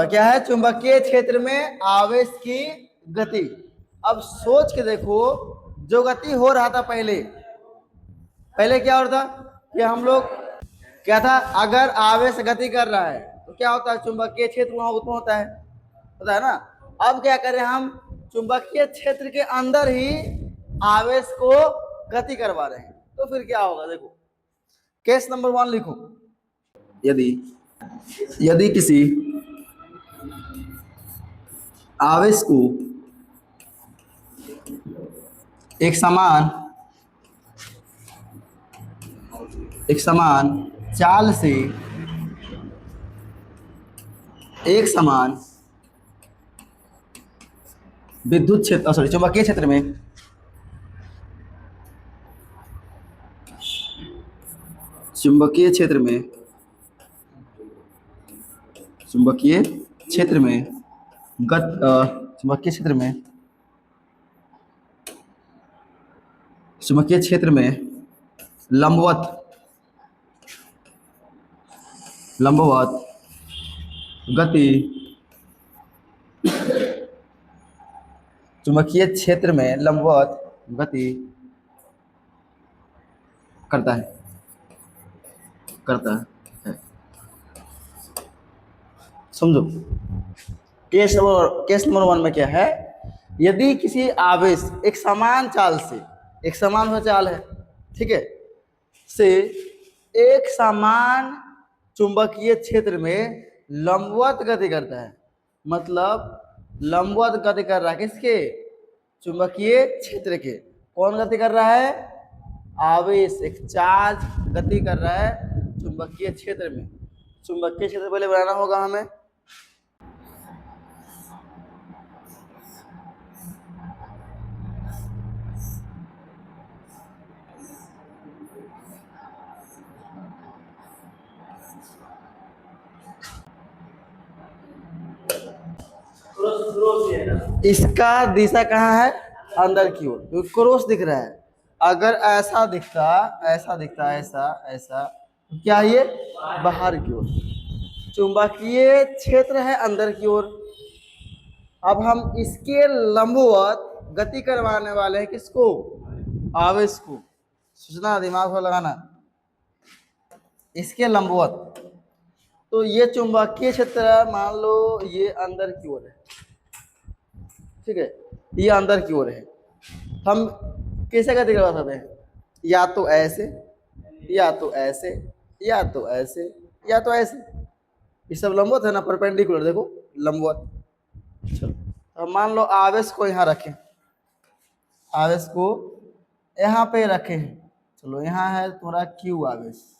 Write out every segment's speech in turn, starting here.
क्या है, चुंबकीय क्षेत्र में आवेश की गति। अब सोच के देखो, जो गति हो रहा था पहले क्या हो रहा था कि हम लोग क्या था, अगर आवेश गति कर रहा है तो क्या होता है, चुंबकीय क्षेत्र वहां उत्पन्न होता है ना। अब क्या करें हम, चुंबकीय क्षेत्र के अंदर ही आवेश को गति करवा रहे हैं, तो फिर क्या होगा देखो। केस नंबर 1 लिखो। यदि किसी आवेश को एक समान चाल से एक समान विद्युत क्षेत्र चुंबकीय क्षेत्र में चुंबकीय क्षेत्र में लंबवत गति चुंबकीय क्षेत्र में लंबवत गति करता है। समझो, केस नंबर 1 में क्या है, यदि किसी आवेश एक समान चाल है, ठीक है, से एक समान चुंबकीय क्षेत्र में लंबवत गति करता है, मतलब लंबवत गति कर रहा है किसके, चुंबकीय क्षेत्र के। कौन गति कर रहा है, आवेश एक चार्ज गति कर रहा है चुंबकीय क्षेत्र में। चुंबकीय क्षेत्र पहले बनाना होगा हमें। इसका दिशा कहाँ है, अंदर की ओर, क्रॉस दिख रहा है। अगर ऐसा दिखता ऐसा, क्या ये बाहर की ओर, चुंबकीय क्षेत्र है अंदर की ओर। अब हम इसके लंबवत गति करवाने वाले हैं किसको, आवेश को। सोचना, दिमाग को लगाना, इसके लंबवत। तो ये चुंबकीय क्षेत्र मान लो ये अंदर की ओर है, ठीक है, ये अंदर की ओर है। हम कैसे गति करवा सकते हैं, या तो ऐसे, या तो ऐसे, या तो ऐसे, या तो ऐसे। ये सब लंबवत है ना, परपेंडिकुलर, देखो लंबवत। चलो, अब मान लो आवेश को यहाँ रखें, आवेश को यहाँ पे रखें। चलो, यहाँ है तुम्हारा क्यू आवेश,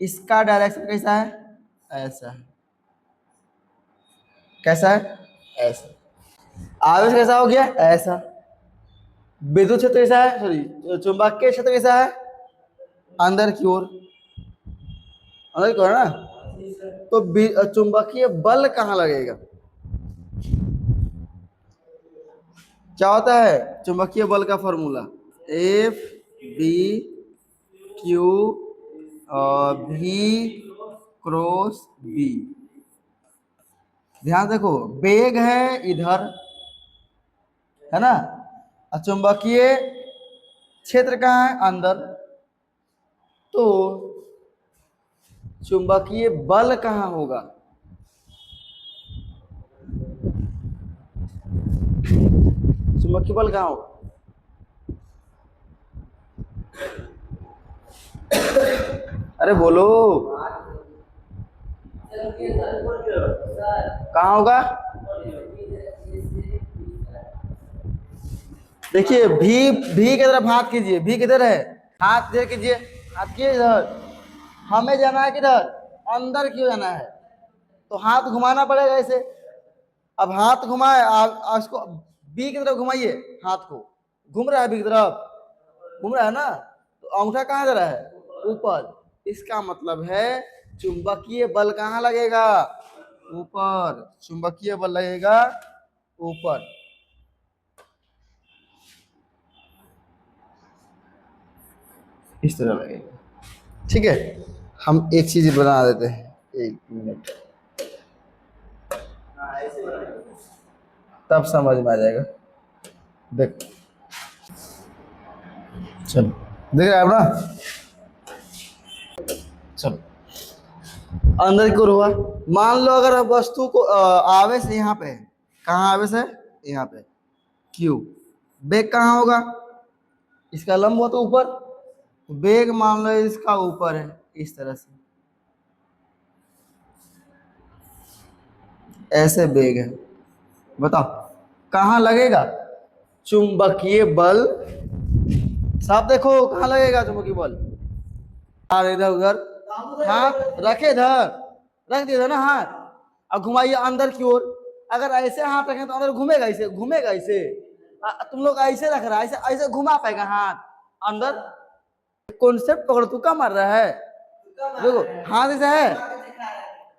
इसका डायरेक्शन कैसा है, ऐसा है। कैसा है, ऐसा। आवेश कैसा हो गया, ऐसा। विद्युत क्षेत्र कैसा है, सॉरी चुंबकीय क्षेत्र कैसा है, अंदर की ओर, अंदर की ओर है ना। तो चुंबकीय बल कहाँ लगेगा, क्या होता है चुंबकीय बल का formula, F B Q V cross B। ध्यान देखो, वेग है इधर, है ना, और चुंबकीय क्षेत्र कहाँ है, अंदर। तो चुंबकीय बल कहाँ होगा, चुंबकीय बल कहाँ होगा, अरे बोलो, कहाँ होगा। देखिए, भी की तरफ हाथ कीजिए, भी किधर है, हाथ इधर कीजिए, हाथ किए इधर। हमें जाना है किधर, अंदर क्यों जाना है, तो हाथ घुमाना पड़ेगा ऐसे। अब हाथ घुमाए, आप इसको बी की तरफ घुमाइए, हाथ को घूम रहा है, बी की तरफ घूम रहा है ना, तो अंगूठा कहाँ जा रहा है, ऊपर। इसका मतलब है चुंबकीय बल कहाँ लगेगा, ऊपर। चुंबकीय बल लगेगा ऊपर। इस तरह लगेगा, ठीक है। हम एक चीज बना देते हैं, 1 मिनट। तब समझ में आ जाएगा। देख, चलो देख रहे हैं ना। चलो अंदर की ओर हुआ। मान लो अगर वस्तु को आवेश यहाँ पे है, कहाँ आवेश है, यहाँ पे क्यू। बेग कहाँ होगा, इसका लंब हो तो ऊपर, बेग मान लो इसका ऊपर है इस तरह से, ऐसे बेग है। बताओ कहाँ लगेगा चुंबकीय बल, साफ देखो कहाँ लगेगा चुंबकीय बल। इधर उधर हाथ रखे, इधर रख दिया था ना हाथ, अब घुमाइए अंदर की ओर। अगर ऐसे हाथ रखें तो अंदर घूमेगा, इसे घूमेगा इसे। तुम लोग ऐसे रख रहा है, ऐसे ऐसे घुमा पाएगा हाथ अंदर। कॉन्सेप्ट पकड़, तू क्या मार रहा है, देखो हाथ ऐसा है,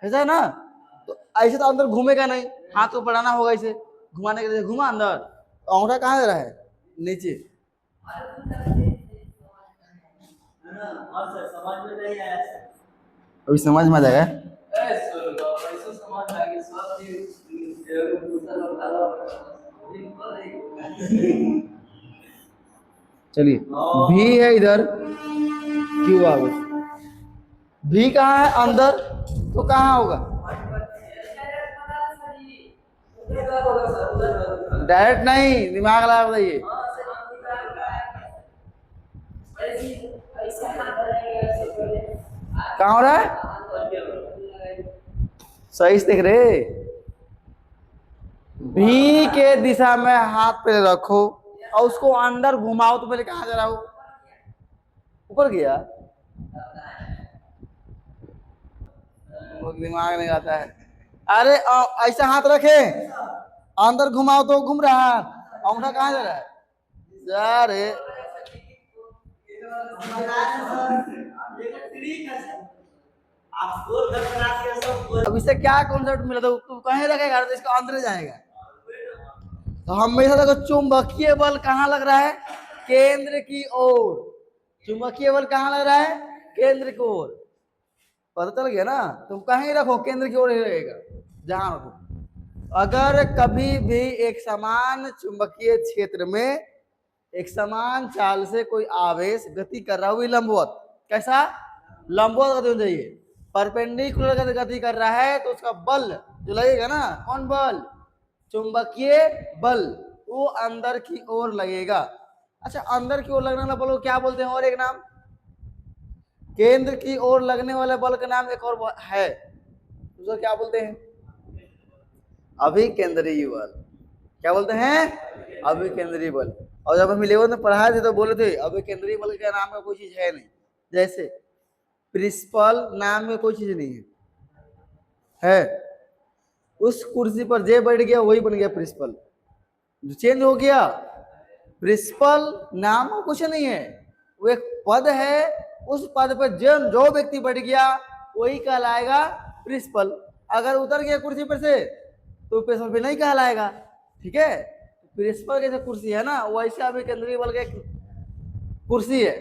ऐसा है ना, तो ऐसे तो अंदर घूमेगा नहीं, हाथ को बढ़ाना होगा इसे घुमाने के लिए। घुमा अंदर, अंगूठा कहाँ दे रहा है, नीचे। अभी समझ में आ जाएगा। चलिए भी है इधर, क्यों आगे भी कहाँ है अंदर, तो कहाँ होगा, डायरेक्ट नहीं, दिमाग लगा बताइए। कहाँ हो रहा है, सही से देख रहे, भी के दिशा में हाथ पे रखो और उसको अंदर घुमाओ तो पहले कहाँ जा रहा हो, ऊपर गया। दिमाग नहीं आता है। अरे ऐसा हाथ रखे, अंदर घुमाओ तो घूम रहा है, अंगूठा कहाँ जा रहा है, जा रे। अब इससे क्या कॉन्सेप्ट मिला, तो तू कहीं रखेगा तो इसका अंदर जाएगा। तो हमेशा देखो चुंबकीय बल कहाँ लग रहा है, केंद्र की ओर। चुंबकीय बल कहाँ लग रहा है, केंद्र की ओर। पता चल गया ना, तुम कहीं रखो केंद्र की ओर ही रहेगा, जहां रखो। अगर कभी भी एक समान चुंबकीय क्षेत्र में एक समान चाल से कोई आवेश गति कर रहा हो, लंबवत, कैसा लंबवत गति होनी चाहिए, परपेंडिकुलर गति कर रहा है, तो उसका बल जो लगेगा ना, कौन बल, चुंबकीय बल, वो अंदर की ओर लगेगा। अच्छा, अंदर की ओर लगने वाला बल को क्या बोलते हैं, और एक नाम, केंद्र की ओर लगने वाले बल का नाम एक और है, उसको क्या बोलते हैं, अभिकेंद्रीय बल। क्या बोलते हैं, अभिकेंद्रीय बल। और जब हम 11th में पढ़ाए थे तो बोले थे अभिकेंद्रीय बल के नाम का कोई चीज है नहीं, जैसे प्रिंसिपल नाम में कोई चीज नहीं है, उस कुर्सी पर जे बैठ गया वही बन गया प्रिंसिपल, जो चेंज हो गया। प्रिंसिपल नाम में कुछ नहीं है, वो एक पद है, उस पद पर जो व्यक्ति बैठ गया वही कहलाएगा प्रिंसिपल। अगर उतर गया कुर्सी पर से तो प्रिंसिपल भी नहीं कहलाएगा, ठीक है। प्रिंसिपल जैसे कुर्सी है ना, वैसे अभिकेंद्रीय बल का कुर्सी है,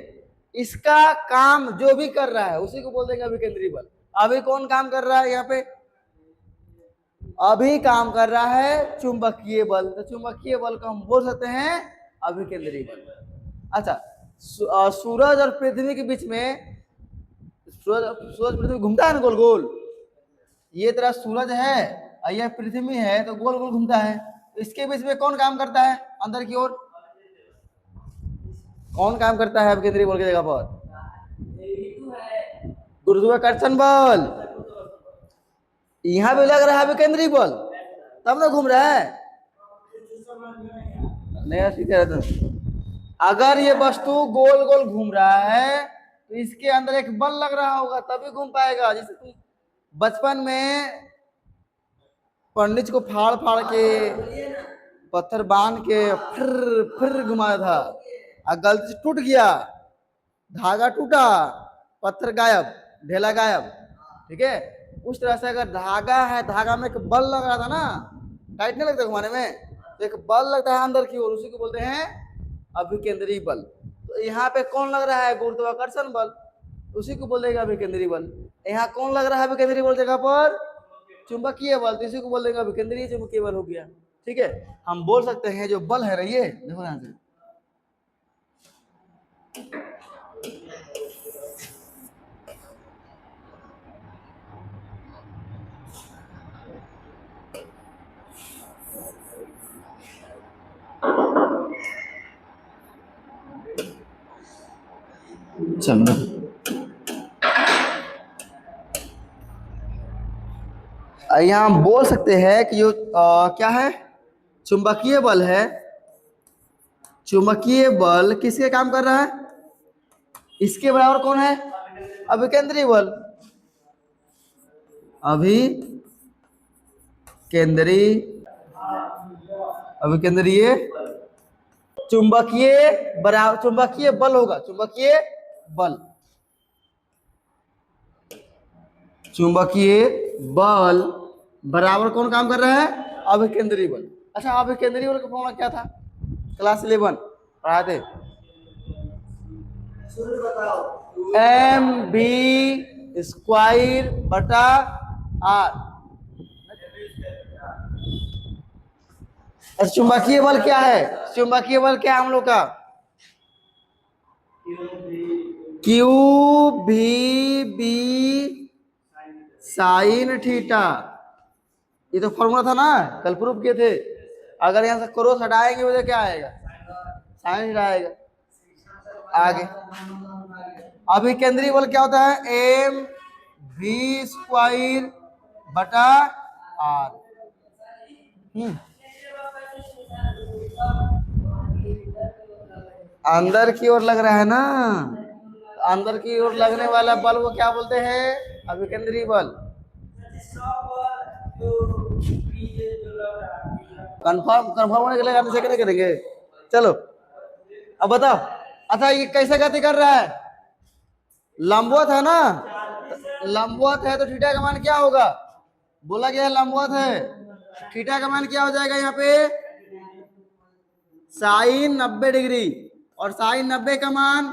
इसका काम जो भी कर रहा है उसी को बोल देंगे अभिकेंद्रीय बल। अभी कौन काम कर रहा है यहाँ पे, अभी काम कर रहा है चुंबकीय बल, तो चुंबकीय बल को हम बोल सकते हैं अभिकेंद्रीय बल। अच्छा, सूरज और पृथ्वी के बीच में, सूरज पृथ्वी घूमता है ना गोल गोल, ये तेरा सूरज है और यह पृथ्वी है, तो गोल गोल घूमता है। इसके बीच में कौन काम करता है अंदर की ओर, कौन काम करता है अभिकेंद्रीय बल की जगह पर, गुरुत्वाकर्षण बल। यहाँ भी लग रहा है अभिकेंद्रीय बल, तब ना घूम रहा है, नहीं सीधे रहता। अगर ये वस्तु गोल गोल घूम रहा है तो इसके अंदर एक बल लग रहा होगा तभी घूम पाएगा। जैसे तुम बचपन में पंडित को फाड़ फाड़ के पत्थर बांध के फिर घुमाया था, और गलती से टूट गया, धागा टूटा, पत्थर गायब, ढेला गायब, ठीक है। उस तरह से अगर धागा है, धागा में एक बल लग रहा था ना, टाइट नहीं लगता घुमाने में, तो एक बल लगता है अंदर की ओर, उसी को बोलते हैं अभिकेंद्रीय बल। तो यहाँ पे कौन लग रहा है, गुरुत्वाकर्षण बल, उसी को बोल देगा अभिकेंद्रीय बल। यहाँ कौन लग रहा है अभिकेंद्रीय बल जगह पर, चुंबकीय बल, तो इसी को बोल देंगे अभिकेंद्रीय चुंबकीय बल हो गया। ठीक है, हम बोल सकते हैं जो बल है ये देखो यहाँ से, चलो यहाँ हम बोल सकते हैं कि जो क्या है, चुंबकीय बल है, चुंबकीय बल किसके काम कर रहा है, इसके बराबर कौन है, अभिकेंद्रीय बल, अभिकेंद्रीय, अभिकेंद्रीय चुंबकीय बराबर चुंबकीय बल होगा, चुंबकीय बल, चुंबकीय बल बराबर कौन काम कर रहा है, अभिकेंद्रीय बल। अच्छा, अभिकेंद्रीय बल का फॉर्मूला क्या था, क्लास 11 पढ़ाए थे, एम बी स्क्वायर बटा आर। चुंबकीय बल क्या है, चुंबकीय बल क्या है हम लोग का, क्यू भी बी साइन थीटा, ये तो फॉर्मूला था ना, कल प्रूफ किए थे। अगर यहाँ से क्रॉस हटाएंगे मुझे क्या आएगा, साइन थीटा आएगा। आगे अभिकेंद्रीय बल क्या होता है, एम भी स्क्वायर बटा आर। अंदर की ओर लग रहा है ना, अंदर की ओर लगने वाला बल को क्या बोलते हैं, अभिकेंद्रीय बल। कंफर्म कंफर्म होने के लिए आने से क्या करेंगे, चलो अब बताओ। अच्छा, ये कैसे गति कर रहा है, लंबवत है ना, लंबवत है तो थीटा का मान क्या होगा, बोला गया है लंबवत है, थीटा का मान क्या हो जाएगा यहाँ पे, साइन 90 डिग्री, और साइन 90 का मान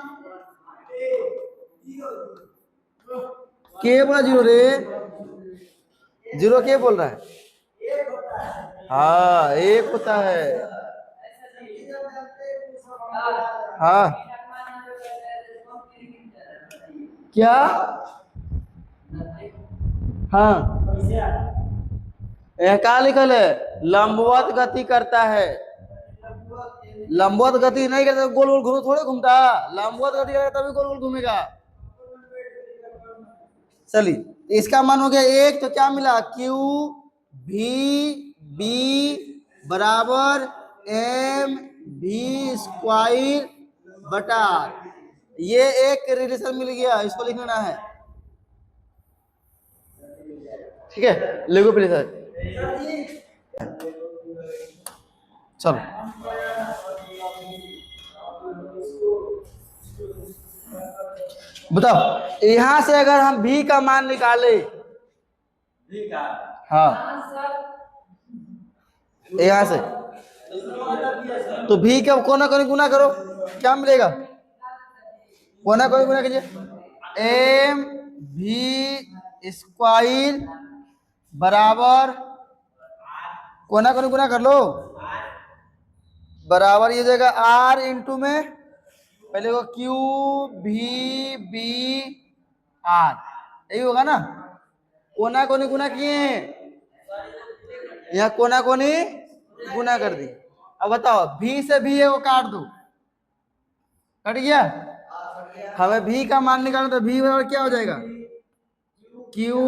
के बोला, जीरो रे, जीरो के बोल रहा है, हाँ एक होता है, हाँ क्या, हाँ यह क्या लिखल है, लंबवत गति करता है, लंबवत गति नहीं करता गोल गोल घूम थोड़े घूमता, लंबवत गति करेगा तभी गोल गोल घूमेगा। चलिए इसका मान हो गया एक, तो क्या मिला, क्यू भी बी बराबर एम भी स्क्वायर बटा, ये एक रिलेशन मिल गया, इसको लिखना है। ठीक है, लिखो प्लीज सर, चलो बताओ, यहां से अगर हम भी का मान निकाले, हाँ यहां से, तो भी का कोना कोनी गुना करो, क्या मिलेगा, कोना कोनी गुना कीजिए, एम भी स्क्वायर बराबर, कोना कोनी गुना कर लो, बराबर ये जाएगा आर इंटू में पहले को क्यू भी बी आर, यही होगा ना, कोना कोनी गुना किए, यहाँ कोना कोनी गुना कर दी। अब बताओ भी से भी है वो काट दो, कट गया, हमें भी का मान निकालना, तो भी बराबर क्या हो जाएगा, क्यू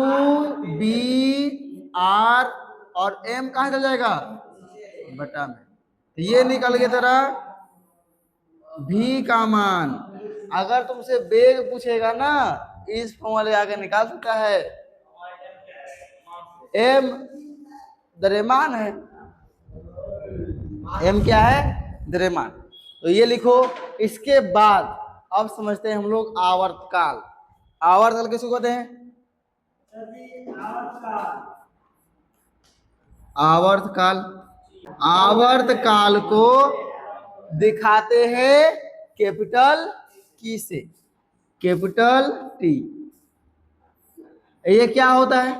बी आर, और एम कहाँ चल जाएगा, बटा में, तो ये निकल गया तेरा भी का मान। अगर तुमसे वेग पूछेगा ना, इस फॉर्मूले आगे निकाल सकता है, एम द्रव्यमान है, एम क्या है, द्रव्यमान, तो ये लिखो। इसके बाद अब समझते हैं हम लोग आवर्तकाल, आवर्तकाल किसको कहते हैं, आवर्तकाल, आवर्तकाल को दिखाते हैं कैपिटल की से, कैपिटल टी, ये क्या होता है,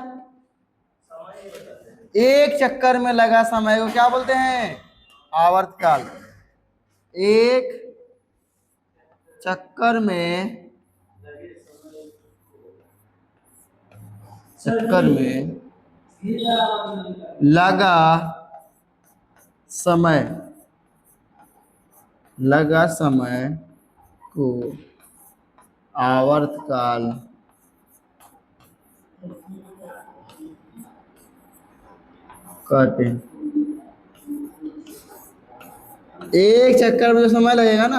एक चक्कर में लगा समय को क्या बोलते हैं? आवर्तकाल। एक चक्कर में लगा समय को आवर्तकाल कहते हैं। एक चक्कर में जो समय लगेगा ना,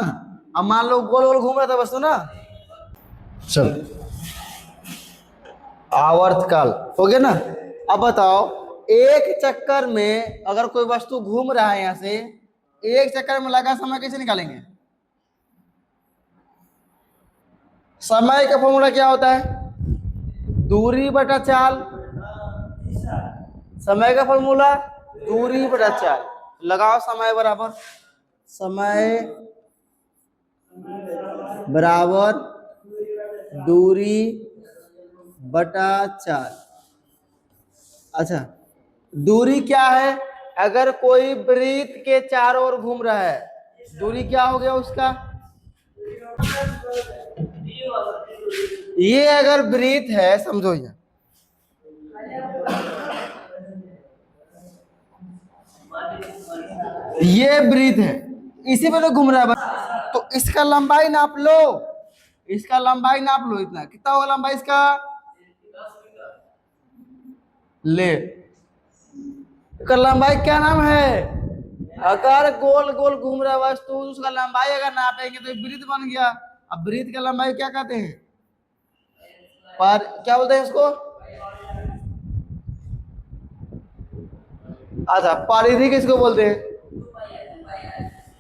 अब मान लो गोल गोल घूम रहा था वस्तु ना, चलो आवर्तकाल हो गया ना। अब बताओ, एक चक्कर में अगर कोई वस्तु घूम रहा है यहां से, एक चक्कर में लगा समय कैसे निकालेंगे? समय का फॉर्मूला क्या होता है? दूरी बटा चाल। समय का फॉर्मूला दूरी बटा चाल। लगाओ समय बराबर दूरी बटा चाल। अच्छा, दूरी क्या है? अगर कोई वृत्त के चारों ओर घूम रहा है, दूरी क्या हो गया उसका? ये अगर वृत्त है, समझो ये वृत्त है, इसी पे तो घूम रहा है, तो इसका लंबाई नाप लो। इतना कितना होगा लंबाई इसका? ले, इसका लंबाई क्या नाम है? अगर गोल गोल घूम रहा वस्तु, उसका लंबाई अगर नापेंगे तो वृत्त बन गया। अब वृत्त का लंबाई क्या कहते हैं? पर क्या बोलते हैं इसको? अच्छा, परिधि किसको बोलते हैं?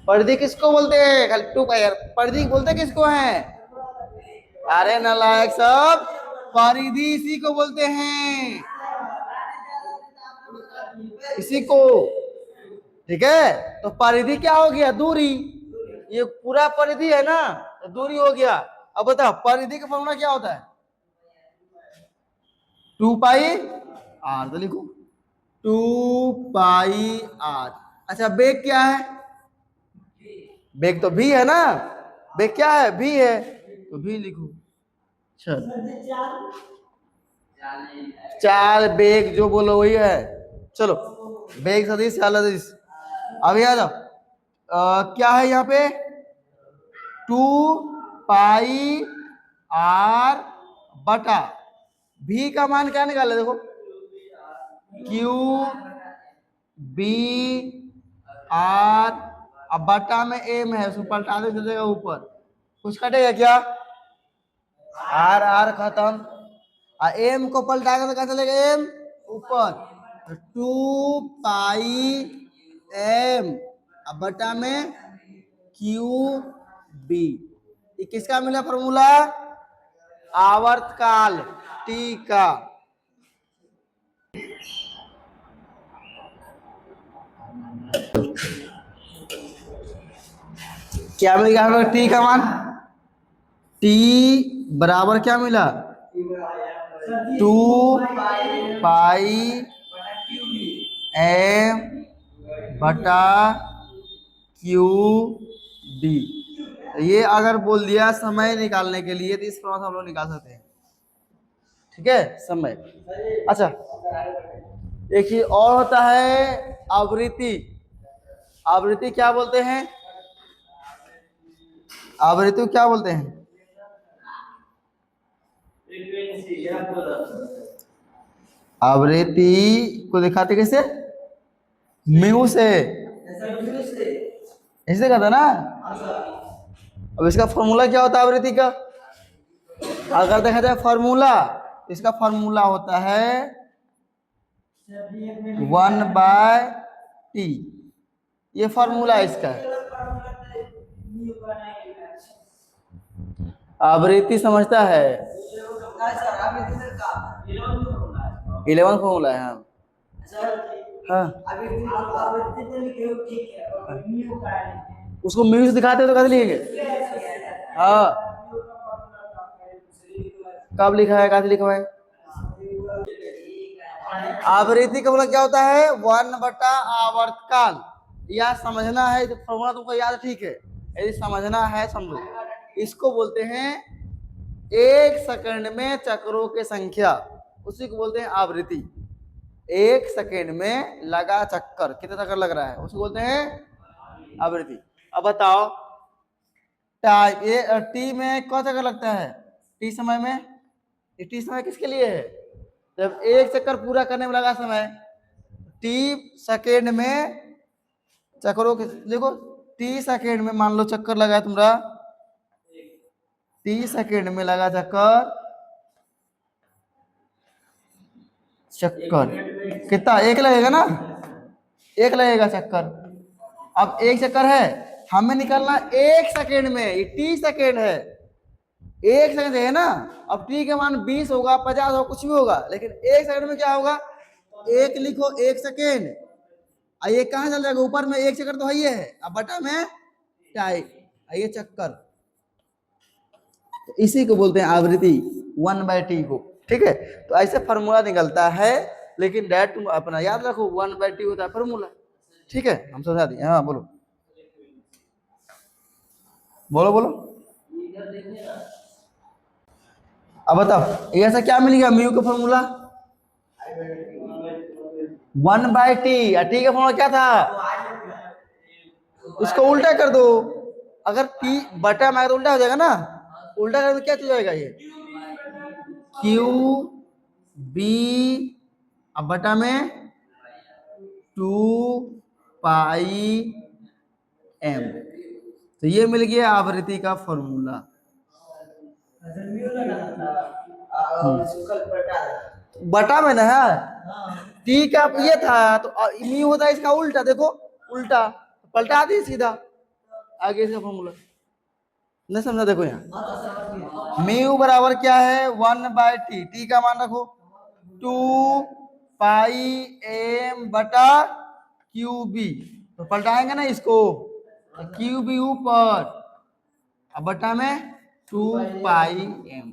परिधि किसको बोलते हैं? खाली 2 पाई। परिधि बोलते किसको है? अरे नालायक सब, परिधि इसी को बोलते हैं, इसी को। ठीक है, तो परिधि क्या हो गया? दूरी। ये पूरा परिधि है ना, तो दूरी हो गया। अब बताओ, परिधि का फॉर्मूला क्या होता है? 2 पाई r। तो लिखो 2 पाई r। अच्छा, बेग क्या है? बेग तो भी है ना, बेग क्या है? भी है, तो भी लिखो। चलो, चाल बेग जो बोलो वही है। चलो, बेग सदिश चाल सदिश। अब याद क्या है यहाँ पे? 2 पाई r बटा भी का मान क्या निकाले? देखो, क्यू बी आर। अब बटा में एम है, उसको पलटा दे देगा ऊपर, कुछ कटेगा क्या? आर आर खत्म। एम को पलटाएगा तो क्या चलेगा? एम ऊपर, 2 पाई m। अब बटा में क्यू बी। ये किसका मिला फॉर्मूला? आवर्तकाल टी का। क्या मिल गया हमें? टी का मान, टी बराबर क्या मिला? 2 पाई m बटा क्यू डी। ये अगर बोल दिया समय निकालने के लिए, तो इस प्रकार हम लोग निकाल सकते हैं। ठीक है, समय। अच्छा, एक चीज और होता है, आवृत्ति। आवृत्ति क्या बोलते हैं? आवृत्ति क्या बोलते हैं? आवृत्ति को दिखाते कैसे? म्यू से, ऐसे कहता ना। अब इसका फॉर्मूला क्या होता है आवृत्ति का? अगर देखा जाए फॉर्मूला, इसका फॉर्मूला होता है 1/t। ये फॉर्मूला इसका है। आवृत्ति समझता है? 11 फॉर्मूला है। हाँ, उसको म्यू से दिखाते तो कैसे लिखेंगे? हाँ, कब लिखा है? कैसे लिखा है? आवृत्ति का मतलब क्या होता है? 1 बटा आवर्तकाल। यह समझना है, तो फॉर्मूला तुमको याद है, ठीक है। यदि समझना है समझो, इसको बोलते हैं 1 सेकंड में चक्रों की संख्या, उसी को बोलते हैं आवृत्ति। 1 सेकंड में लगा चक्कर, कितना चक्कर लग रहा है, उसको बोलते हैं आवृत्ति। अब बताओ टाइम, ये टी में कौन चक्कर लगता है? टी समय में। ये टी समय किसके लिए है? जब 1 चक्कर पूरा करने में लगा समय। टी सेकेंड में चक्करों के, देखो टी सेकेंड में मान लो चक्कर लगा तुम्हारा, 30 सेकेंड में लगा चक्कर, कितना? 1 लगेगा ना, 1 लगेगा चक्कर। अब 1 चक्कर है, हमें निकालना 1 सेकेंड में, ये 30 सेकेंड है, 1 सेकेंड है ना। अब टी के मान 20 होगा, 50 होगा, कुछ भी होगा, लेकिन 1 सेकेंड में क्या होगा? 1 लिखो, 1 सेकेंड। ये कहाँ चल जाएगा? ऊपर में 1 चक्कर तो है, अब बटा में टाइम, ये चक्कर, तो इसी को बोलते हैं आवृत्ति, 1/t को। ठीक है, तो ऐसे फार्मूला निकलता है, लेकिन डायरेक्ट तुम अपना याद रखो, 1/t होता है फार्मूला। ठीक है, हम समझा दिए। हाँ बोलो बोलो बोलो। अब बताओ ये ऐसा क्या मिल गया? म्यू का फॉर्मूला 1/t। टी का फॉर्मूला क्या था? उसको उल्टा कर दो, अगर टी बटा में तो उल्टा हो जाएगा ना, उल्टा करने में क्या चल जाएगा? ये क्यू बी, अब बटा में 2πm, तो ये मिल गया आवृत्ति का फॉर्मूला। बटा में ना है, टी का ये था, तो म्यू होता है इसका उल्टा, देखो उल्टा, पलटा दी सीधा, आगे इसका फॉर्मूला नहीं समझा। देखो यहाँ म्यू बराबर क्या है? 1/t, टी का मान रखो 2πm बटा QB, तो पलटाएंगे ना इसको, QB ऊपर, अब बटा में 2πm,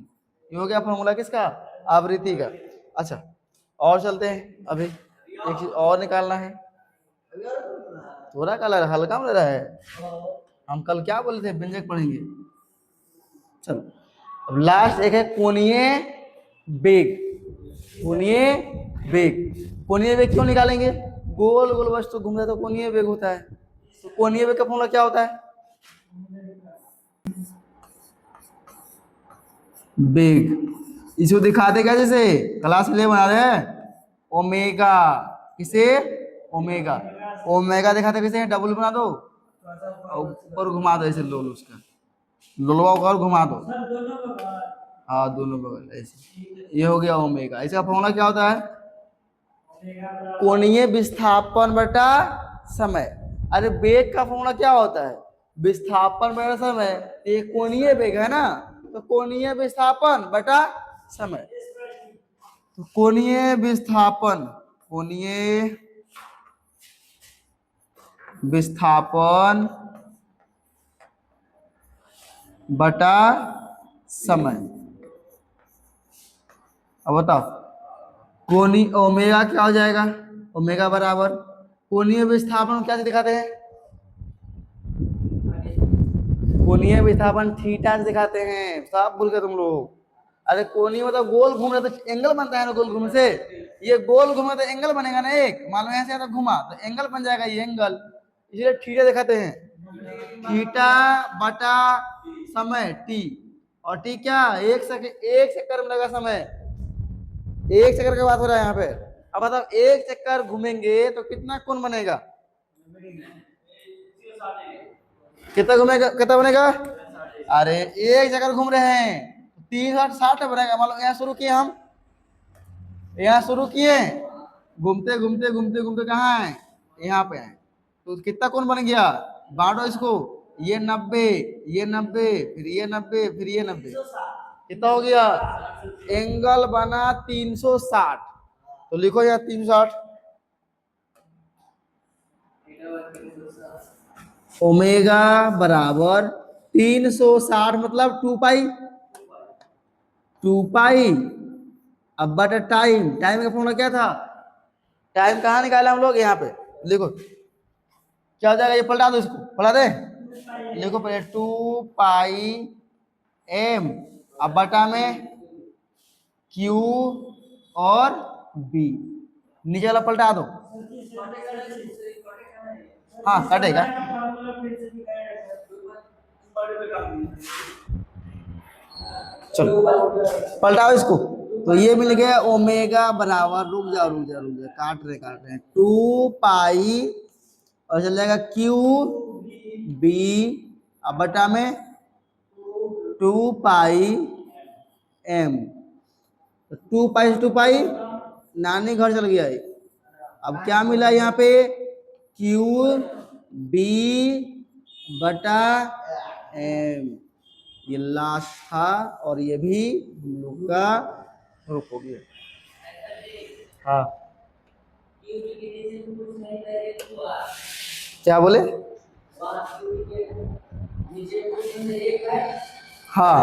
ये हो गया फॉर्मूला किसका? आवृत्ति का। अच्छा और चलते हैं, अभी एक चीज और निकालना है। थोड़ा कलर हल्का में रहा है, हम कल क्या बोले थे? व्यंजक पढ़ेंगे। चलो अब लास्ट एक है कोणीय वेग। कोणीय वेग, कोणीय वेग क्यों निकालेंगे? गोल गोल वस्तु घूमता है तो कोणीय वेग होता है। तो कोणीय वेग का फॉर्मूला क्या होता है? वेग इसको दिखाते क्या, जैसे क्लास में बना रहे हैं ओमेगा, किसे? ओमेगा। ओमेगा दिखाते कैसे? डबल बना दो, ऊपर घुमा दो ऐसे, लोल उसका लोलवा और घुमा दो, हाँ दोनों बगल ऐसे, ये हो गया ओमेगा। इसका फॉर्मूला क्या होता है? कोणीय विस्थापन बटा समय। अरे वेग का फॉर्मूला क्या होता है? विस्थापन बटा समय, ये कोणीय वेग है ना, तो कोणीय विस्थापन बटा समय। तो कोणीय विस्थापन, कोणीय विस्थापन बटा समय। अब बताओ कोणीय ओमेगा क्या हो जाएगा? ओमेगा बराबर कोणीय विस्थापन क्या से दिखाते हैं? कोणीय विस्थापन थीटा से दिखाते हैं, सब भूल गए तुम लोग। अरे कोणीय मतलब गोल घूम रहा तो एंगल बनता है ना, गोल घूमने से, ये गोल घूमे तो एंगल बनेगा ना, एक मान लो ऐसे तो घुमा तो एंगल बन जाएगा, ये एंगल, इसलिए थीटा दिखाते हैं। थीटा बटा समय टी, और टी क्या? 1 चक्कर में लगा समय, 1 चक्कर का बात हो रहा है यहाँ पे। अब बताओ 1 चक्कर घूमेंगे तो कितना कोण बनेगा? कितना घूमेगा, कितना बनेगा? अरे 1 चक्कर घूम रहे हैं 360 बनेगा। मान लो यहाँ शुरू किए, हम यहाँ शुरू किए, घूमते घूमते घूमते घूमते कहाँ है? यहाँ पे है, तो कितना कोण बन गया? बांटो इसको, ये 90, ये 90, फिर ये 90, फिर ये 90, कितना हो गया? एंगल बना 360। तो लिखो यहाँ 360। ओमेगा बराबर 360 मतलब 2 पाई, अब बटा टाइम, टाइम का फॉर्मूला क्या था? टाइम कहाँ निकाला हम लोग, यहाँ पे देखो क्या हो जाएगा, ये पलटा दो, इसको पलटा दे। देखो पहले 2 पाई m, अब बटा में q और b, नीचे वाला पलटा दो। हाँ कटेगा। चलो पलटाओ इसको, तो ये मिल गया ओमेगा बराबर, रुक जा काट रहे 2 पाई, और चल जाएगा क्यू बी, अब बटा में 2 पाई m। 2 पाई नानी घर चल गया है। अब क्या मिला यहाँ पे, क्यू बी बटा m, ये लास्ट था, और ये भी हम लोग का रुक हो गया। हाँ क्या बोले, हाँ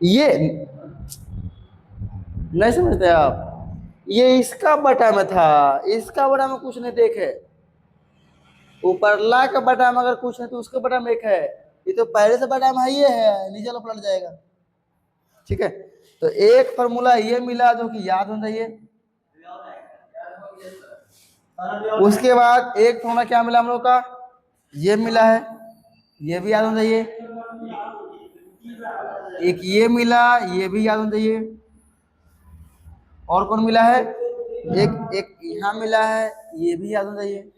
ये नहीं समझते आप, ये इसका बटा में था, इसका बटा में कुछ नहीं देखे, ऊपरला का बटा में अगर कुछ है तो उसके बटा में एक है, ये तो पहले से बटा में है, ये है, नीचे वाला पलट जाएगा। ठीक है, तो एक फॉर्मूला ये मिला जो कि याद होना चाहिए। उसके बाद एक फॉर्मूला क्या मिला हम लोग का, ये मिला है, ये भी याद होना चाहिए। एक ये मिला, ये भी याद होना चाहिए। और कौन मिला है, एक यहाँ मिला है, ये भी याद होना चाहिए,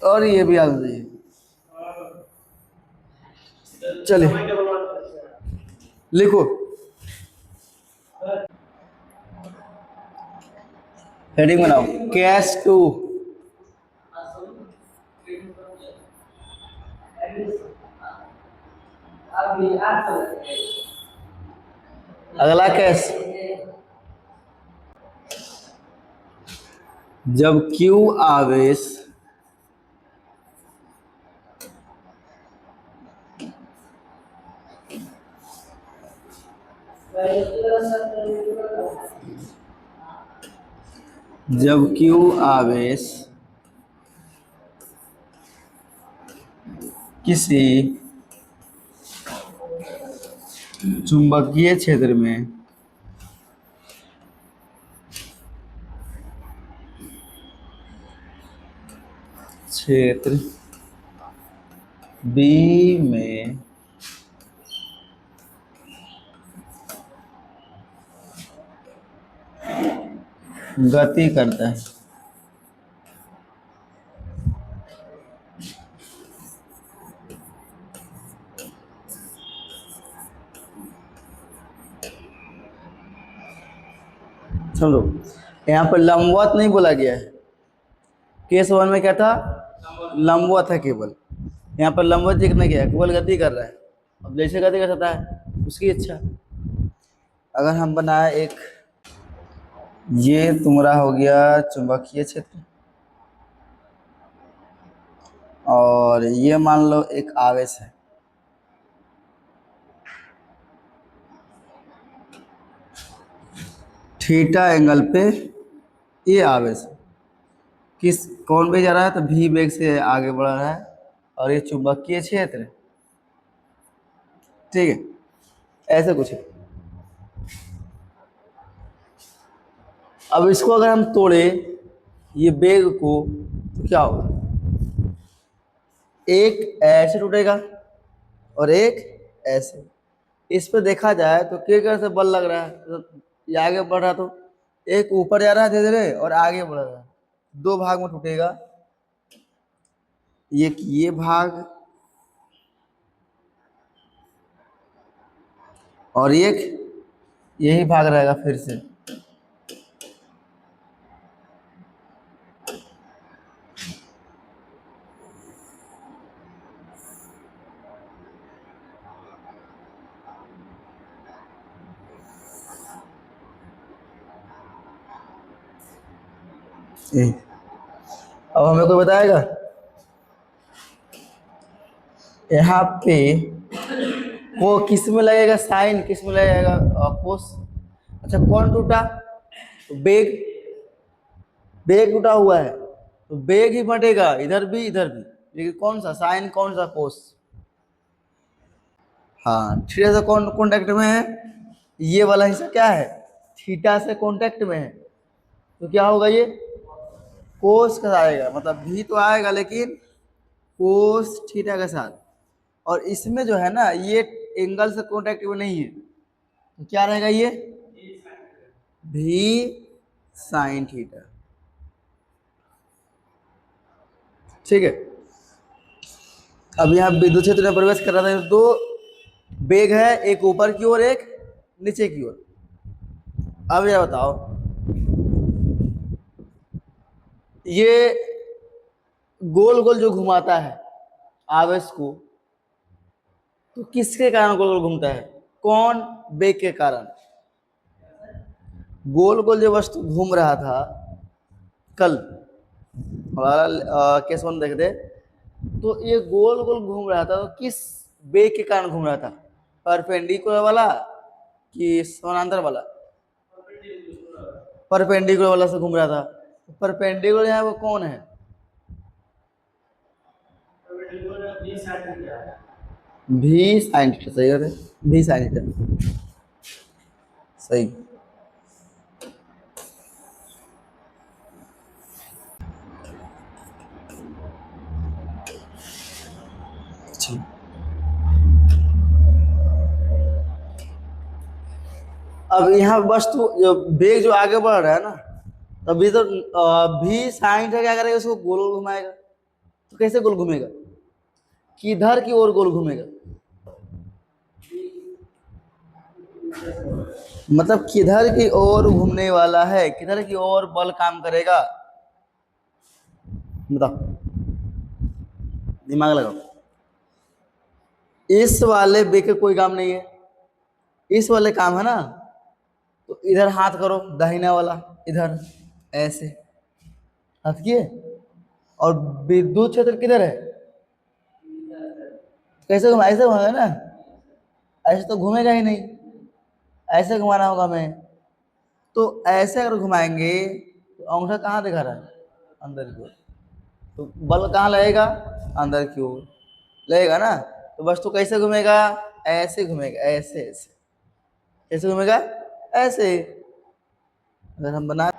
और ये भी याद होना चाहिए। चलिए लिखो, हेडिंग बनाओ, कैश 2, अगला कैश, जब Q आवेश किसी चुंबकीय क्षेत्र में क्षेत्र B में गति करता है, समझो यहाँ पर लंबवत नहीं बोला गया है, केस 1 में क्या था, लंबवत है केवल, यहाँ पर लंबवत जिक्र नहीं किया, केवल गति कर रहा है। अब जैसे गति कर सकता है उसकी इच्छा। अगर हम बनाए एक, ये तुम्हारा हो गया चुंबकीय क्षेत्र, और ये मान लो एक आवेश है, थीटा एंगल पे ये आवेश है, किस कौन भी जा रहा है, तो भी वेग से आगे बढ़ रहा है, और ये चुंबकीय क्षेत्र है। ठीक है, ऐसे कुछ है। अब इसको अगर हम तोड़े ये वेग को, तो क्या होगा, एक ऐसे टूटेगा और एक ऐसे। इस पे देखा जाए तो किस से बल लग रहा है, तो ये आगे बढ़ रहा, तो एक ऊपर जा रहा है धीरे धीरे और आगे बढ़ रहा है, 2 भाग में टूटेगा, ये भाग और एक यही भाग रहेगा फिर से। अब हमें कोई बताएगा, यहाँ पे वो किस में लगेगा साइन, किस में लगेगा कोस। अच्छा कौन टूटा? तो बेग, बेग टूटा हुआ है तो बेग ही फटेगा, इधर भी इधर भी, लेकिन कौन सा साइन कौन सा कोस? हाँ थीटा से कौन कॉन्टेक्ट में है? ये वाला हिस्सा क्या है? थीटा से कॉन्टेक्ट में है, तो क्या होगा ये कोस का आएगा, मतलब भी तो आएगा लेकिन कोस थीटा के साथ। और इसमें जो है ना ये एंगल से कॉन्टेक्ट में नहीं है, तो क्या रहेगा ये भी साइन थीटा। ठीक है। अब यहाँ विद्युत क्षेत्र में प्रवेश कर रहा था, दो बेग है, एक ऊपर की ओर एक नीचे की ओर। अब ये बताओ ये गोल गोल जो घुमाता है आवेश को, तो किसके कारण गोल गोल घूमता है? कौन बेग के कारण? गोल गोल जो वस्तु घूम रहा था कल हमारा केस वन देख दे, तो ये गोल गोल घूम रहा था, तो किस बेग के कारण घूम रहा था? परपेंडिकुलर वाला कि समानांतर वाला? परपेंडिकुलर वाला से घूम रहा था। परपेंडिकुलर यहाँ वो कौन है? भी साइन थीटा, सही है, भी साइन थीटा सही। अच्छा अब यहाँ वस्तु जो बेग जो आगे बढ़ रहा है ना, तभी तो भी साइन थीटा क्या करेगा, उसको गोल गोल घुमाएगा। तो कैसे गोल घूमेगा? किधर की ओर गोल घूमेगा? मतलब किधर की ओर घूमने वाला है, किधर की ओर बल काम करेगा, बताओ, दिमाग लगाओ। इस वाले बे के कोई काम नहीं है, इस वाले काम है ना, तो इधर हाथ करो दाहिना वाला, इधर ऐसे हाथ किए, और विद्युत क्षेत्र किधर है? कैसे घुमा? ऐसे घुमाएगा ना, ऐसे तो घूमेगा ही नहीं, ऐसे घुमाना होगा हमें। तो ऐसे अगर घुमाएंगे तो अंगूठा कहाँ दिखा रहा है? अंदर की ओर। तो बल कहाँ लगेगा? अंदर की ओर लगेगा ना। तो वस्तु कैसे घूमेगा? ऐसे घूमेगा, ऐसे ऐसे। कैसे घूमेगा? ऐसे। अगर हम बना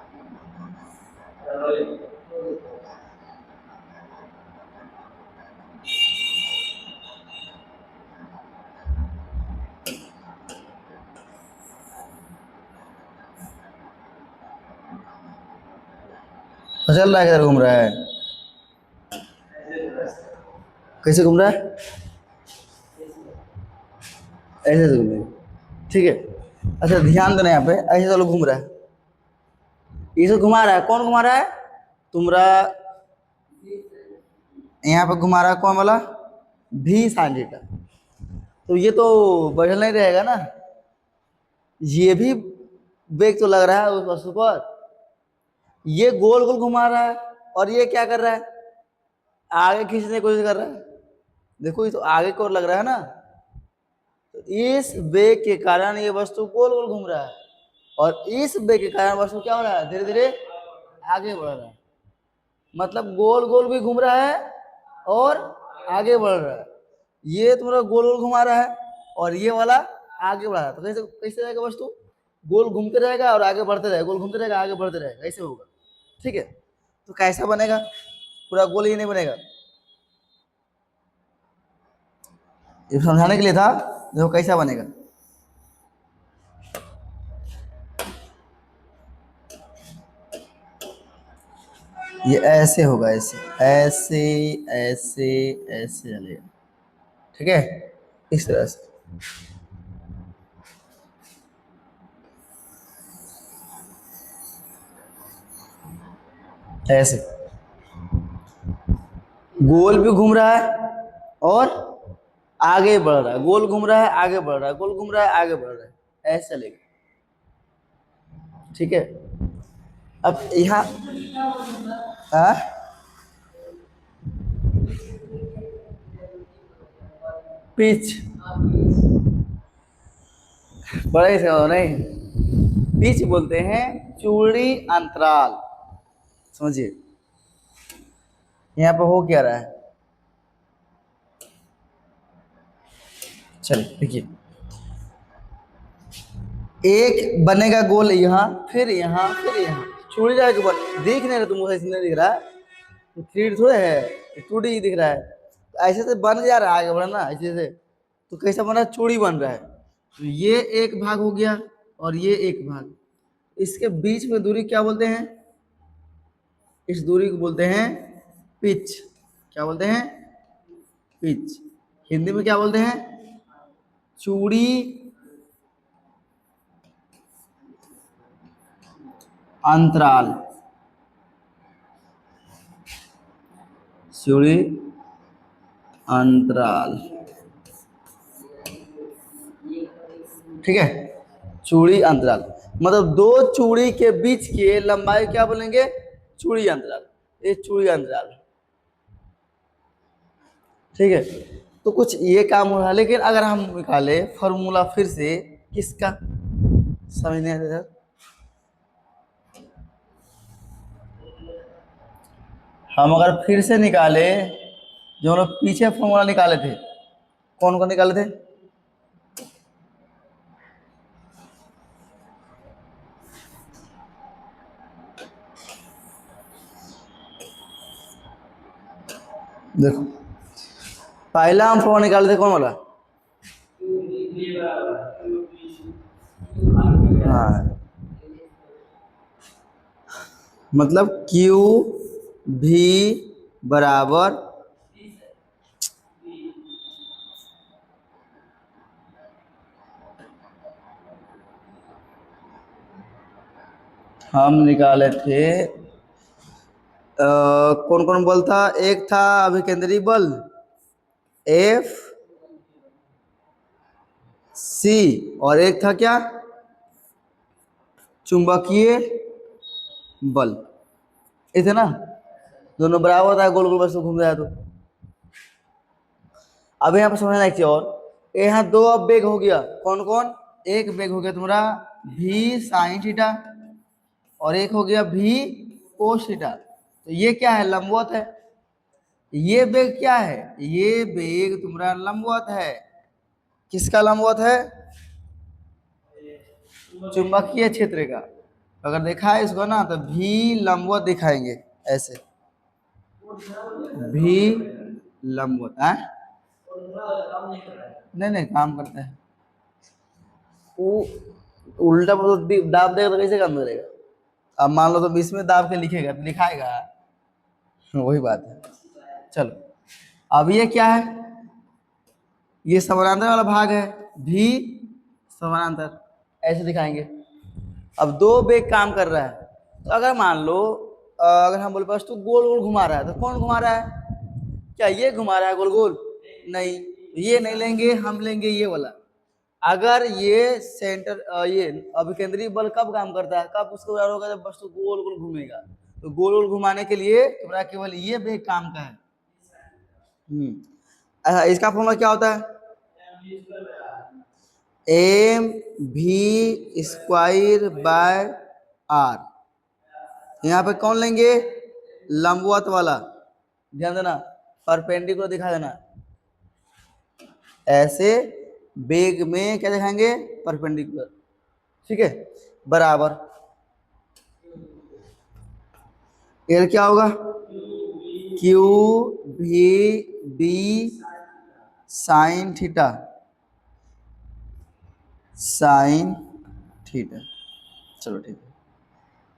तो चल रहा है, किधर घूम रहा है? कैसे घूम रहा है? ऐसे से घूमेगा, ठीक है। अच्छा ध्यान देना यहाँ पे, ऐसे चलो घूम रहा है, इसे घुमा रहा है, कौन घुमा रहा है? तुम्हारा यहाँ पे घुमा रहा है कौन वाला? भी साइन थीटा। तो ये तो बढ़ल नहीं रहेगा ना, ये भी वेग तो लग रहा है उस वस्तु पर, ये गोल गोल घुमा रहा है, और ये क्या कर रहा है? आगे खींचने की कोशिश कर रहा है। देखो ये तो आगे की ओर लग रहा है ना, तो इस वेग के कारण ये वस्तु गोल गोल घूम रहा है, और इस वेग के कारण वस्तु क्या हो रहा है? धीरे धीरे आगे बढ़ रहा है। मतलब गोल गोल भी घूम रहा है और आगे बढ़ रहा है। ये तुम्हारा गोल गोल घुमा रहा है और ये वाला आगे बढ़ा रहा है। तो कैसे कैसे रहेगा वस्तु? गोल घूमते रहेगा और आगे बढ़ते रहेगा, गोल घूमते रहेगा आगे बढ़ते रहेगा, ऐसे होगा। ठीक है। तो कैसा बनेगा? पूरा गोल ही नहीं बनेगा। ये समझाने के लिए था, देखो कैसा बनेगा। ये ऐसे होगा, ऐसे ऐसे ऐसे ऐसे चलेगा, ठीक है, इस तरह से। ऐसे गोल भी घूम रहा है और आगे बढ़ रहा है, गोल घूम रहा है आगे बढ़ रहा है, गोल घूम रहा है आगे बढ़ रहा है, ऐसे चलेगा। ठीक है। अब यहाँ पिच बड़े से हो नहीं, पिच बोलते हैं चूड़ी अंतराल। समझिए यहाँ पे हो क्या रहा है, चलिए देखिए, एक बनेगा गोल यहाँ, फिर यहाँ, फिर यहाँ, चूड़ी जाएगा बन, दिख नहीं रहा तुमको, ऐसे नहीं दिख रहा है, तो 3D थोड़े है, 2D दिख रहा है, तो ऐसे से बन जा रहा है आगे बढ़ना ऐसे से, तो कैसा बना, चूड़ी बन रहा है। तो ये एक भाग हो गया और ये एक भाग, इसके बीच में दूरी क्या बोलते हैं, इस दूरी को बोलते हैं पिच। क्या बोलते हैं, पिच। हिंदी में क्या बोलते हैं, चूड़ी अंतराल। चूड़ी अंतराल, ठीक है, चूड़ी अंतराल मतलब दो चूड़ी के बीच की लंबाई क्या बोलेंगे, चूड़ी अंतराल, ये चूड़ी अंतराल, ठीक है। तो कुछ ये काम हो रहा है, लेकिन अगर हम निकाले फॉर्मूला फिर से किसका, समझ नहीं आता सर, हम अगर फिर से निकाले जो हम लोग पीछे फॉर्मूला निकाले थे, कौन कौन निकाले थे, देखो पहला हम फॉर्मूला निकाले थे कौन वाला, हाँ मतलब क्यू भी बराबर हम निकाले थे कौन कौन बल था, एक था अभिकेंद्री बल एफ सी, और एक था क्या, चुंबकीय बल, ये थे ना, दोनों बराबर था, गोल गोल बस घूम रहा है। तो अब यहाँ पर समझना एक चीज और, यहाँ दो अब बेग हो गया, कौन कौन, एक बेग हो गया तुम्हारा भी साइन थीटा, और एक हो गया भी कोस थीटा, तो ये क्या है, लंबवत है। ये बेग क्या है, ये बेग तुम्हारा लंबवत है, किसका लंबवत है, चुंबकीय क्षेत्र का। अगर देखा है इसको ना तो भी लंबवत दिखाएंगे ऐसे, भी लंबवत है, नहीं नहीं काम करते हैं वो, उल्टा दाब देगा तो कैसे काम करेगा, अब मान लो तो बीच में दाब के लिखेगा तो लिखाएगा, वही बात है। चलो अब ये क्या है, ये समानांतर वाला भाग है, भी समानांतर, ऐसे दिखाएंगे। अब दो बेग काम कर रहा है, तो अगर मान लो अगर हम बोले बस तू गोल गोल घुमा रहा है, तो कौन घुमा रहा है, क्या ये घुमा रहा है गोल गोल, नहीं, ये नहीं लेंगे, हम लेंगे ये वाला। अगर ये सेंटर ये अभिकेंद्री बल कब काम करता है, कब उसको बराबर होगा, जब वस्तु गोल गोल घूमेगा, तो गोल गोल घुमाने के लिए तुम्हारा केवल ये बेग काम का है। इसका फॉर्मूला क्या होता है, एम भी स्क्वायर बाय आर, यहाँ पे कौन लेंगे, लंबवत वाला, ध्यान देना, परपेंडिकुलर दिखा देना, ऐसे बेग में क्या दिखाएंगे, परपेंडिकुलर, ठीक है, बराबर, ये क्या होगा, क्यू भी B sine theta, sine theta, चलो ठीक है,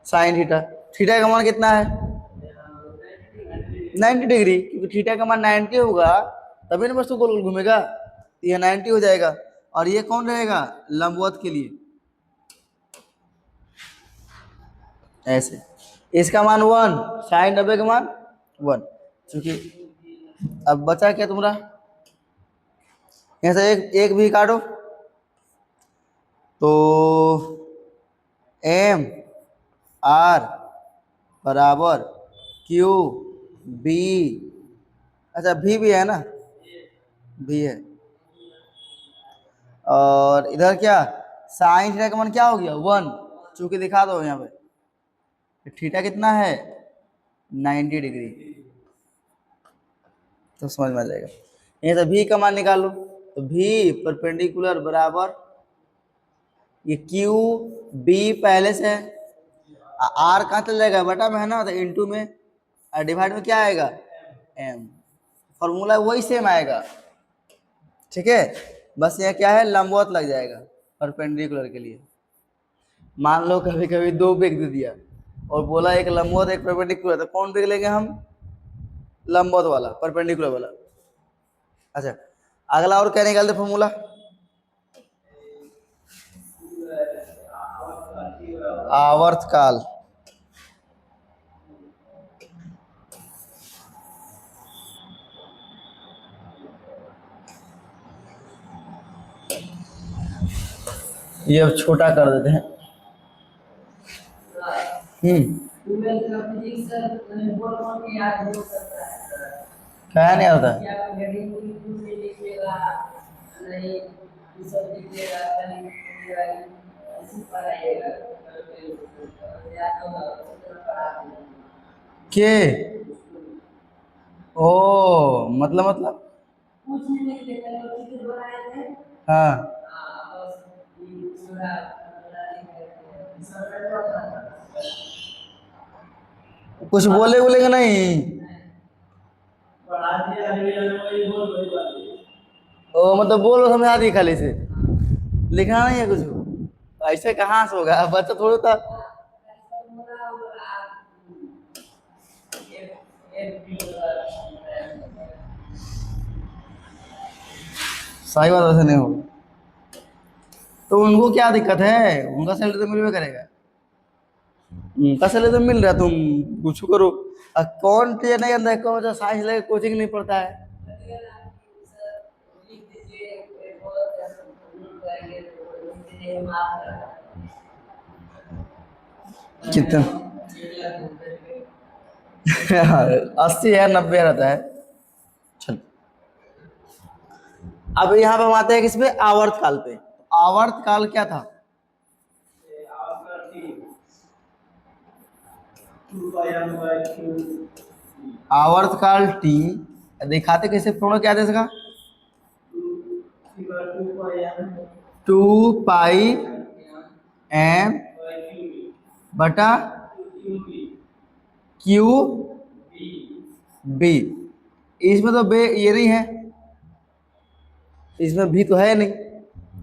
साइन थीटा, थीटा का मान कितना है, 90 डिग्री, क्योंकि थीटा का मान 90 होगा तभी ना वस्तु गोल गोल घूमेगा, तो ये 90 हो जाएगा, और ये कौन रहेगा, लंबवत के लिए, ऐसे, इसका मान 1, साइन 90 का मान 1, क्योंकि अब बचा क्या तुम्हारा, यहाँ से एक भी काटो, तो एम आर बराबर क्यू बी, अच्छा भी है ना, भी है, और इधर क्या, साइन थीटा का मान क्या हो गया 1, चूंकि दिखा दो यहाँ पे थीटा कितना है 90 डिग्री, तो समझ में आ जाएगा। यहाँ से भी का मान निकालो, तो भी परपेंडिकुलर बराबर ये क्यू बी पहले से है, आर कहाँ चल जाएगा बटा में है ना, तो इंटू में और डिवाइड में क्या आएगा एम, फॉर्मूला वही सेम आएगा। ठीक है, बस यहाँ क्या है लंबवत लग जाएगा परपेंडिकुलर के लिए। मान लो कभी कभी 2 बेग दे दिया और बोला एक लंबवत एक परपेंडिकुलर, तो कौन बेग लेंगे हम, लंबवत वाला, परपेंडिकुलर वाला। अच्छा अगला और क्या निकालते फॉर्मूला, आवर्तकाल। ये अब छोटा कर देते हैं। क्या नहीं होता, के ओ मतलब हाँ कुछ बोले बोलेंगे नहीं, ओ मतलब बोलो समझा दी खाली से, लिखना नहीं है कुछ, ऐसे कहाँ से होगा बच्चा थोड़ा था। सही बात वैसे नहीं होगा, तो उनको क्या दिक्कत है, उनका सैलरी तो मिलवे करेगा, उनका सैलरी तो मिल रहा है, तुम कुछ करो। कौन ट्रेन नहीं अंदर, कौन साइंस लेके कोचिंग नहीं पढ़ता है, कितना 80 है 90 रहता है। चल अब यहाँ पे हम आते हैं किस पे, आवर्तकाल पे। आवर्तकाल क्या था, आवर्तकाल टी, दिखाते कैसे फॉर्मूला क्या था इसका, 2 पाई एम बटा क्यू बी, इसमें तो बे ये नहीं है, इसमें भी तो है नहीं,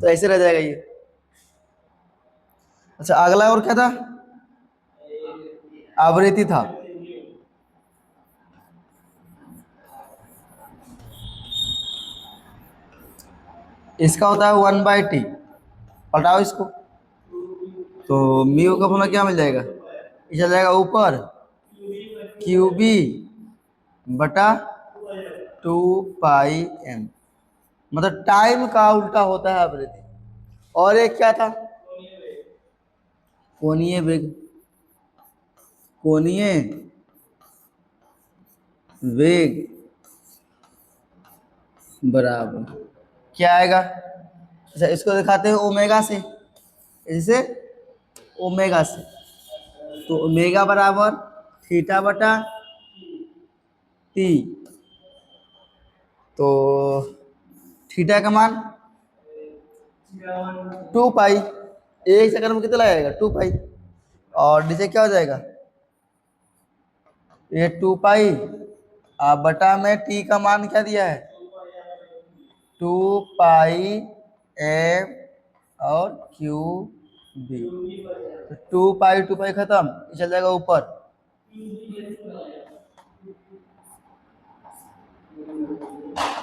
तो ऐसे रह जाएगा ये। अच्छा अगला और क्या था, आवृत्ति था, इसका होता है 1/t, पलटाओ इसको, तो म्यू का फॉर्मूला क्या मिल जाएगा, ये चल जाएगा ऊपर क्यू बी बटा 2 पाई एम, मतलब टाइम का उल्टा होता है आवृत्ति। और एक क्या था, कोणीय वेग, कोणीय वेग बराबर क्या आएगा, अच्छा इसको दिखाते हैं ओमेगा से, इसे ओमेगा से, तो ओमेगा बराबर थीटा बटा टी, तो थीटा का मान 2 पाई, एक सेकंड में कितना लगेगा 2 पाई, और नीचे क्या हो जाएगा ये 2 पाई बटा में टी का मान क्या दिया है 2 पाई एम और क्यू बी, तो 2 पाई खत्म, ये चल जाएगा ऊपर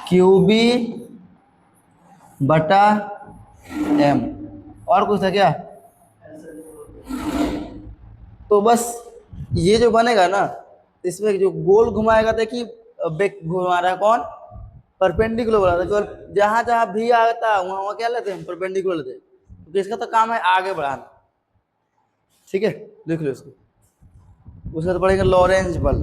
क्यू बी बटा एम, और कुछ था क्या, तो बस ये जो बनेगा ना, इसमें जो गोल घुमाएगा, देखिए बेक घुमा रहा है कौन, परपेंडिकुलर वाला, केवल जहां जहां भी आता है वहां वहां क्या लेते हैं परपेंडिकुलर लेते हैं, क्योंकि इसका तो काम है आगे बढ़ाना। ठीक है, देख लो इसको, उसका तो पड़ेगा लॉरेंज बल।